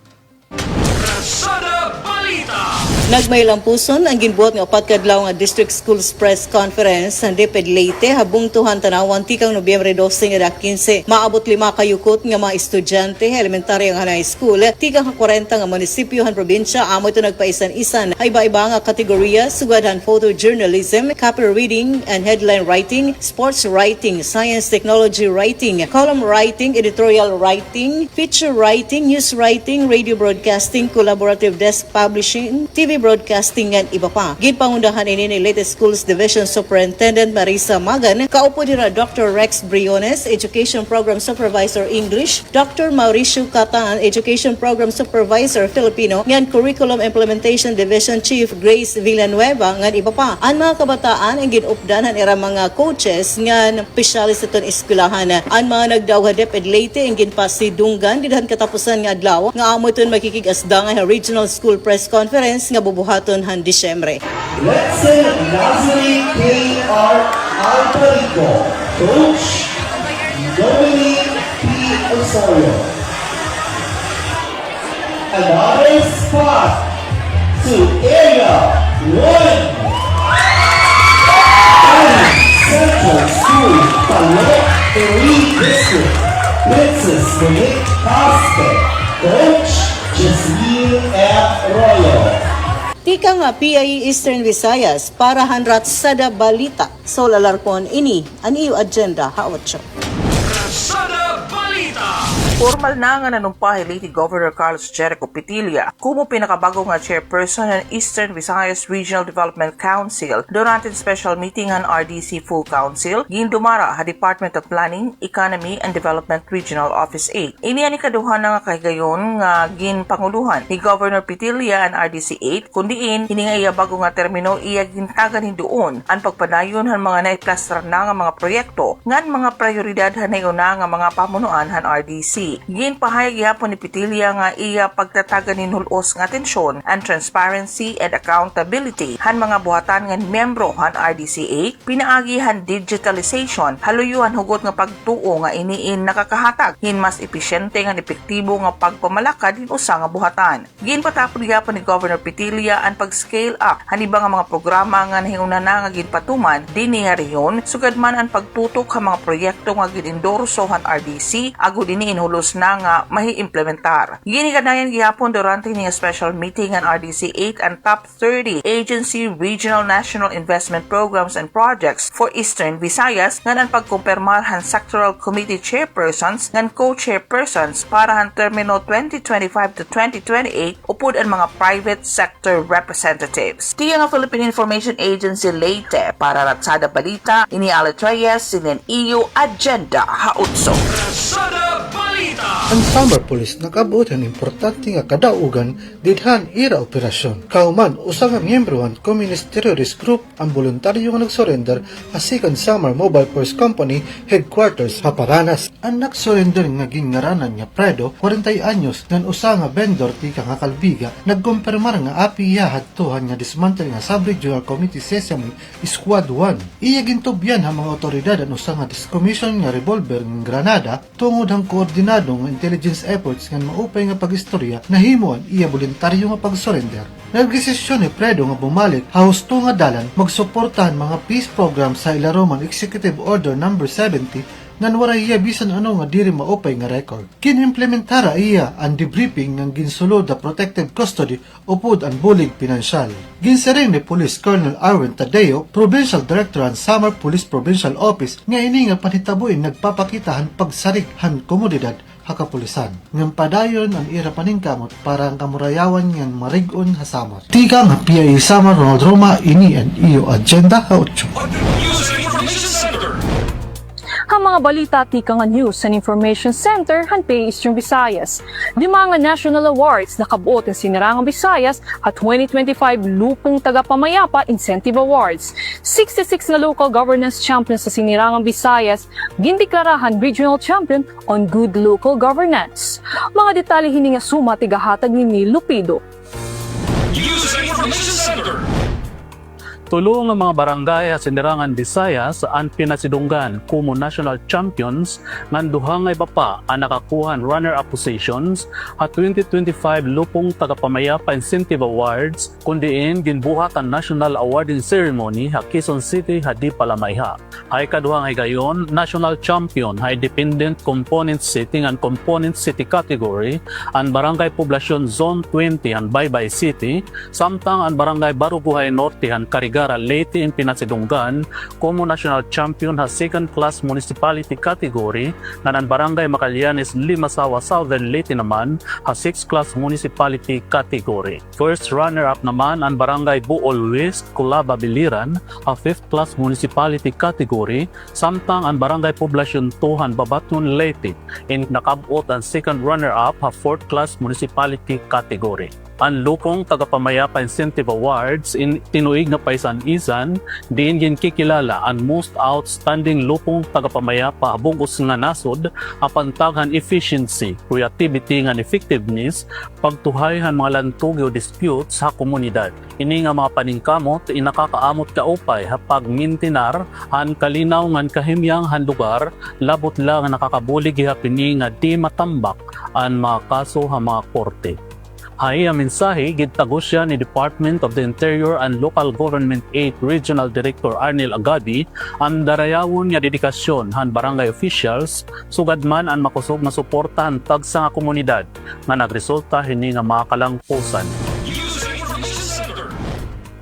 Nagmaylang puson ang ginbuhat nga upat kadlaw nga District Schools Press Conference sa DepEd Leyte habung tuhan tanawan tikang Nobyembre 12 nga 15. Maabot 5 kayukot nga mga estudyante elementary nga high school tikang 40 nga munisipyo han probinsya amo ito nagpaisan-isan ay iba-iba nga kategorya sugad han photojournalism, copy reading and headline writing, sports writing, science technology writing, column writing, editorial writing, feature writing, news writing, radio broadcasting, collaborative desk publishing, TV broadcasting at iba pa. Ginpangundahan ini ni Leyte Schools Division Superintendent Marisa Magan, kaupo dira Dr. Rex Briones, Education Program Supervisor English, Dr. Mauricio Catan, Education Program Supervisor Filipino, ngan Curriculum Implementation Division Chief Grace Villanueva, ngan iba pa. Ang mga kabataan ang ginupdanan ira mga coaches ngan specialist iton eskwelahan. Ang mga nagdawha DepEd Leyte ang ginpasidunggan didhan katapusan nga adlaw nga amo iton makikigasdangan sa Regional School Press Conference nga bubuhaton han Disyembre. Let's say Nazarene K.R. Alperico, Coach Dominic P. Osorio. Another spot to Area 1. Central School, Palok, Erie District, Princess Monique Caspe, Coach Jasmine F. Royo. Tika nga PIE Eastern Visayas para han Ratsyada Balita. So lalarpon ini ang iyo agenda ha 8. Formal na nga nanumpahi Leyte Governor Carlos Jericho Petilla kumo pinakabago nga chairperson ng Eastern Visayas Regional Development Council durante special meeting ng RDC Full Council gindumara ha Department of Planning, Economy and Development Regional Office 8. Ini ani kaduhan nga kahigayon nga ginpanguluhan ni Governor Petilla ang RDC 8 kundiin ini nga iya bago nga termino iya gintagan hinduon ang pagpadayon han mga naiplastrar na nga mga proyekto ngan mga prioridad hanayon na nga mga pamunuan han RDC. Security. Ginpahayag gihapon ni Petilia nga iya pagtatagan nin hulos nga atensyon and transparency and accountability han mga buhatan nga miyembro han RDCA, pinaagi han digitalization, haluyuhan hugot nga pagtuo nga iniin nakakahatag hin mas epesyente nga epektibo nga pagpamalakad hin usa nga buhatan. Ginpatapod gihapon ni Governor Petilia ang pag-scale up haniba nga mga programa nga nahiuna na nga ginpatuman dinhi nga rehiyon, sugad man ang pagtutok sa mga proyekto nga ginendorso han RDC ago dinhi inhulos na nga mahi-implementar. Ginikadayan gihapon durante ni special meeting ang RDC 8 and top 30 agency regional national investment programs and projects for Eastern Visayas nga ang pagkumpirmar han sectoral committee chairpersons ngan co-chairpersons para han termino 2025 to 2028 upod ang mga private sector representatives. Tiya nga Philippine Information Agency Leyte para Ratsada Balita, ini Alet Reyes, sinin iyo Agenda Hautso. Ang Samar Police nag-abot ang importante nga kadaugan didhan ira operasyon. Kauman, usa nga miyembrohan Communist Terrorist Group ang voluntaryo nga nag-surrender sa Second Samar Mobile Force Company Headquarters, Haparanas. Ang nag-surrender nga gingaranan nga Predo, 40 anyos, nan usa nga vendor tika nga Kalbiga, nagkumpirmar nga api iya hadtuhan nga dismantle nga Sub-Regional Committee Sesame Squad 1. Iya gintubyan ang mga otoridad ang usa nga discommission nga revolver ng Granada tungod ang koordinado nga intelligence efforts nga maupay nga pag-istorya nahimuan iya voluntaryo nga pag-surrender. Nagdesisyon ni Predo nga bumalik husto nga dalan magsuportahan mga peace program sa Ilaroman Executive Order No. 70 ngan wala iya bisan ano nga diri maupay nga record. Kinimplementara iya ang debriefing ng ginsulod na protective custody upod ang bulig pinansyal. Ginsereng ni Police Colonel Arwen Tadeo, Provincial Director ang Samar Police Provincial Office, nga ini nga panitabuin nagpapakitahan pagsarig han komunidad hakapulisan. Ngam padayon ang ira paningkamot para ang kamurayawan ngan marigon ha Samar. Tika nga PIA Samar Ronald Roma, ini ang iyo Agenda Hautso. Ang mga balita tika nga News and Information Center han PIA Eastern Visayas. Di mga National Awards nakabuot ng Sinirangang Visayas at 2025 Lupong Tagapamayapa Incentive Awards. 66 na local governance champions sa Sinirangang Visayas gindeklarahan regional champion on good local governance. Mga detalye hininga suma tigahatag ni Lupido. Tulong ang mga barangay sa Sinirangan Visayas ang pinasidunggan kumo national champions ngan duha nga iba pa ang nakakuhan runner-up positions at 2025 Lupong Tagapamayapa Incentive Awards kundiin ginbuhat ang national awarding ceremony sa Quezon City hadi Palamayha. Ay kaduha nga gayon national champion ay dependent component city and component city category ang barangay poblasyon zone 20 ang Baybay City samtang ang barangay Barubuhay Norte ang Karigara Leyte in pinasidunggan como national champion ha second class municipality category na ang barangay Macalianes Limasawa Southern Leyte naman ha 6th class municipality category. First runner-up naman ang barangay Buol West Culaba Biliran ha 5th class municipality category samtang ang barangay poblasyon 2 Babatun Leyte in nakabot ang second runner-up ha 4th class municipality category. Ang Lupong Tagapamayapa Incentive Awards in tinuig na paisan-isan diin kikilala ang most outstanding Lupong Tagapamayapa bungos nga nasod apantaghan efficiency, creativity nga effectiveness, pagtuhayhan mga lantog o disputes sa komunidad. Ini nga mga paningkamot inakakaamot kaupay ha pagmintinar han kalinaw ngan kahimyang han lugar labot lang nakakabulig hapini nga di matambak ang mga kaso ha mga korte. Hay ang mensahe gitagos siya ni Department of the Interior and Local Government 8 Regional Director Arnel Agadi ang darayawon nga dedikasyon han barangay officials sugad man ang makusog na suportahan tagsa nga komunidad nga nagresulta hini nga makakalangpusan.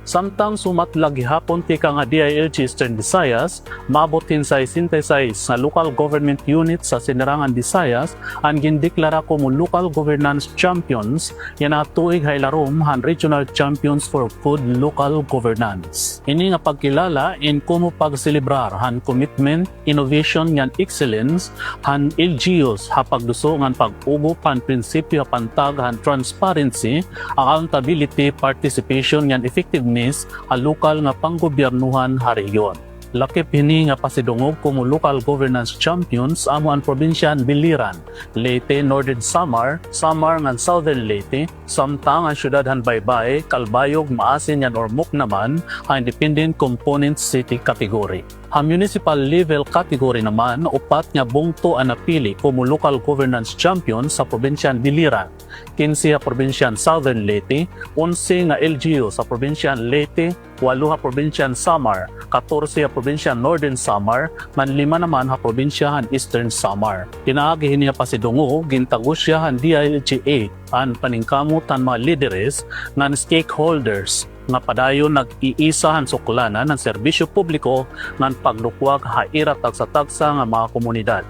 Samtang sumatlag gihapon tika nga DILG Eastern Visayas, mabotin sa 66 nga local government units sa Sinirangan Visayas ang gindeklara como local governance champions yan atuig haylarom han regional champions for good local governance. Ini nga pagkilala in kumo pagselebrar han commitment, innovation ngan excellence han LGUs ha pagduso ngan pag-ugo pan prinsipyo pantag han transparency, accountability, participation ngan effectiveness a lokal nga panggobyernuhan ha rehiyon. Lakip hini nga pasidungog como local governance champions amo ang probinsyan Biliran, Leyte, Northern Samar, Samar ngan Southern Leyte, samtang ang syudad han Baybay, Calbayog, Maasin yan Ormoc naman ang independent component city category. Ang municipal level category naman, upat nga bungto ang napili como local governance champion sa probinsyan Biliran, 15 sa probinsyan Southern Leyte, 11 nga LGU sa probinsyan Leyte, 8 sa probinsyan Samar, 14 sa probinsyan Northern Samar, man 5 naman sa probinsyahan Eastern Samar. Kinaagi niya pasidungo, gintagusyahan DILGA ang paningkamutan mga lideres ng stakeholders nga padayon nag-iisahan suklanan ng serbisyo publiko ng paglukwag hairat tagsa-tagsa nga mga komunidad.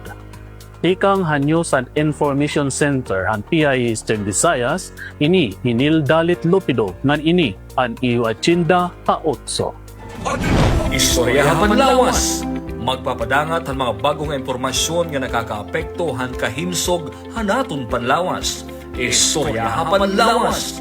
Tikang News and Information Center ang PIA Eastern Visayas, ini Hinil Dalit Lupido ngan ini ang iyo agenda ka-8. Istoryahan Panlawas. Magpapadangat ang mga bagong impormasyon nga nakakaapekto han kahimsog hanaton Panlawas. Istoryahan Panlawas.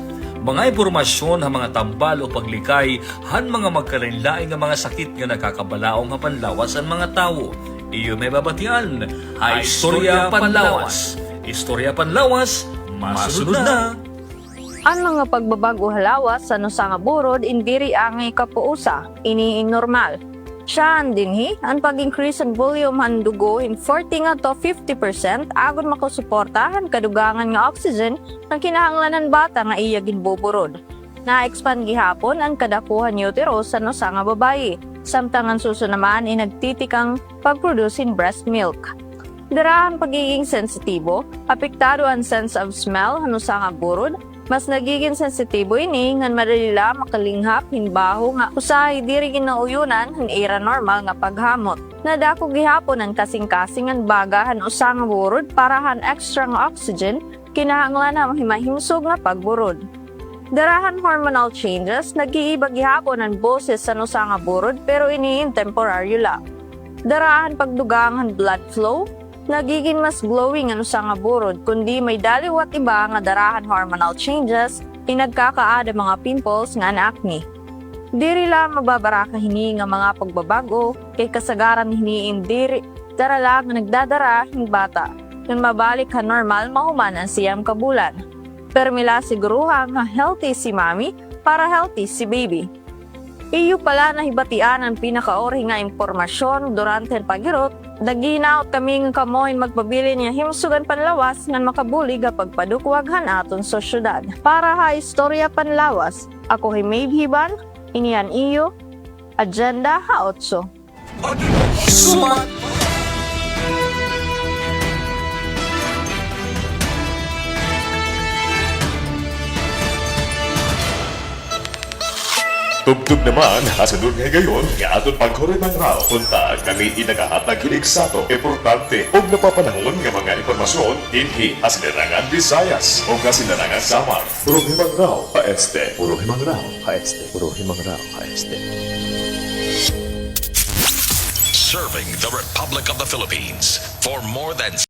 Mga impormasyon ang mga tambal o paglikay han mga magkalinlaing nga mga sakit nga nakakabalaong nga panlawas ang mga tao. Iyo may babatian. Ay Istorya Panlawas. Istorya Panlawas, masunod na. Ang mga pagbabago halawas sa nusa nga burod indiri angay kapuusa, iniing normal. Siyan dinhi ang pag-increase ang volume han dugo in 40 nga to 50% agon makosuportahan kadugangan nga oxygen ng kinahanglanan bata nga iya ginbuburod. Na-expand gihapon ang kadakuhan uterus sa nusa nga babayi, samtang ang suso naman ay nagtitikang pag-produce breast milk. Dara ang pagiging sensitibo, apektado ang sense of smell han nusa nga burod. Mas nagiging sensitibo ini ngan madalila makalinghap hinbaho nga usahay diri ginauyunan han era normal nga paghamot. Nadako gihapon ang kasing-kasing ang bagahan usa nga burod para han extra nga oxygen kinahanglan na mahimahimsog nga pagburod. Darahan hormonal changes, nag-iiba gihapon ang boses sa nusa nga burod pero ini temporaryo lang. Darahan pagdugang han blood flow, nagiging mas glowing ano sa nga burod kundi may daliwat iba nga darahan hormonal changes inagkakaada mga pimples nga acne. Diri la mababara ka hini nga mga pagbabago kay kasagaran hini indiri darala nga nagdadara hing bata ngan mabalik ka normal mahuman ang siyam ka bulan. Permila siguruha nga healthy si mami para healthy si baby. Iyo pala nahibatian ang pinakaori nga impormasyon durante ang pagirot. Daginaot kami ng kamoin magpabili niya himsugan panlawas ngan makabulig kapag padukwaghan aton sa syudad. Para ha Istorya Panlawas, ako May Hiban, inian iyo, Agenda Ha-8. Sumat! Tugtog naman, asunod nga gayon, nga aton pagkurimang raw. Punta kami inagahatag hilig sa to. Importante, o napapanahon nga mga informasyon, hindi asinarangan Visayas o kasinarangan Samar. Puro himang raw, pa-este. Puro himang raw, pa-este. Puro himang raw, pa-este. Serving the Republic of the Philippines for more than